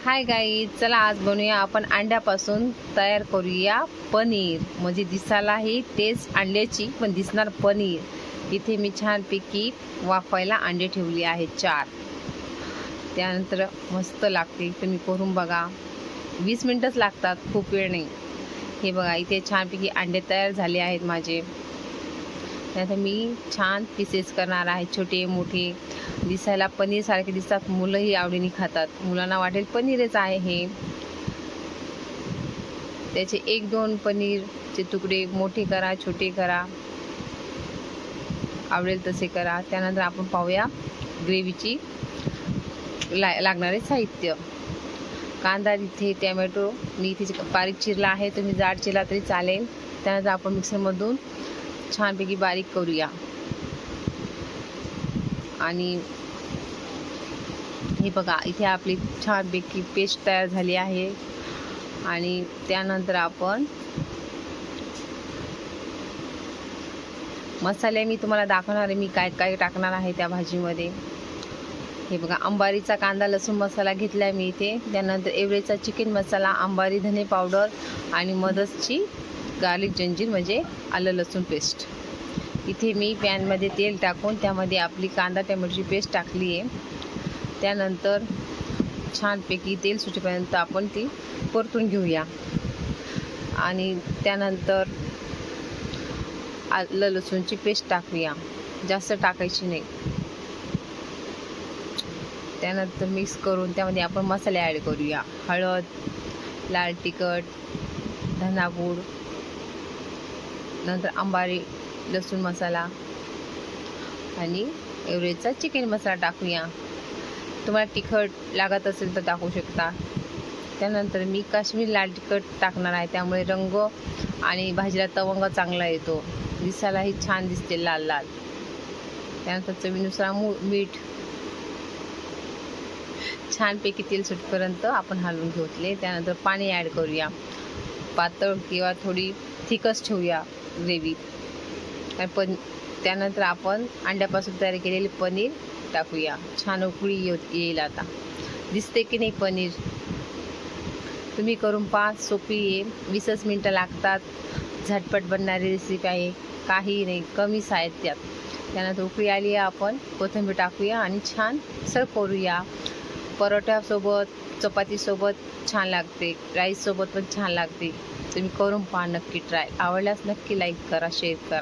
Hi guys, चला आज बनवूया आपण अंड्यापासून तयार करूया पनीर. म्हणजे दिसायलाही टेस्ट अंड्याची पण दिसणार पनीर. इथे मी छानपैकी वाफायला अंडे ठेवले आहेत 4. त्यानंतर मस्त लागते, तुम्ही करून बघा. 20 मिनिटच लागतात, खूप वेळ नाही. हे बघा, इथे छानपैकी अंडे तयार झाले आहेत माझे. त्यानंतर मी छान पीसेस करणार आहे, छोटे मोठे. दिसायला पनीर सारखे दिसतात, मुलंही आवडीने खातात. मुलांना वाटेल पनीरच आहे हे. त्याचे 1-2 पनीरचे तुकडे मोठे करा, छोटे करा, आवडेल तसे करा. त्यानंतर आपण पाहूया ग्रेव्हीची लागणारे साहित्य. कांदा इथे, टोमॅटो मी इथे बारीक चिरला आहे, तुम्ही जाड चिरला तरी चालेल. त्यानंतर आपण मिक्सरमधून छानपैकी बारीक करूया. आणि हे बघा, इथे आपली छानपैकी पेस्ट तयार झाली आहे. आणि त्यानंतर आपण मसाले मी तुम्हाला दाखवणार आहे, मी काय काय टाकणार आहे त्या भाजीमध्ये. हे बघा, अंबारीचा कांदा लसूण मसाला घेतला मी इथे. त्यानंतर एव्हरेजचा चिकन मसाला, अंबारी धने पावडर आणि मदसची गार्लिक जंजीर म्हणजे आलं लसूण पेस्ट. इथे मी पॅनमध्ये तेल टाकून त्यामध्ये आपली कांदा टोमॅटोची पेस्ट टाकली आहे. त्यानंतर छानपैकी तेल सुटेपर्यंत आपण ती परतून घेऊया. आणि त्यानंतर आलं लसूणची पेस्ट टाकूया, जास्त टाकायची नाही. त्यानंतर मिक्स करून त्यामध्ये आपण मसाले ॲड करूया. हळद, लाल तिखट, धनापूड, नंतर अंबारी लसूण मसाला आणि एव्हरेजचा चिकन मसाला टाकूया. तुम्हाला तिखट लागत असेल तर टाकू शकता. त्यानंतर मी काश्मीर लाल तिखट टाकणार आहे, त्यामुळे रंग आणि भाजीला तवंग चांगला येतो, दिसायलाही छान दिसते लाल लाल. त्यानंतर चवीनुसार मीठ. छानपैकी तेल सुटेपर्यंत आपण हलवून घेतले. त्यानंतर पाणी ॲड करूया. पातळ किंवा थोडी थिकच ठेवूया ग्रेव्ही. पण त्यानंतर आपण अंड्यापासून तयार केलेले पनीर टाकूया. छान उकळी येईल. आता दिसते की नाही पनीर? तुम्ही करून पहा, सोपी आहे. 20 मिनिटं लागतात. झटपट बनणारी रेसिपी आहे, काही नाही, कमी साहित्यात. त्यानंतर उकळी आली आहे, आपण कोथिंबीर टाकूया आणि छान सर्व करूया. परोठ्यासोबत, चपातीसोबत छान लागते, राईससोबत पण छान लागते. तुम्ही करून पहा नक्की ट्राय. आवडल्यास नक्की लाईक करा, शेअर करा.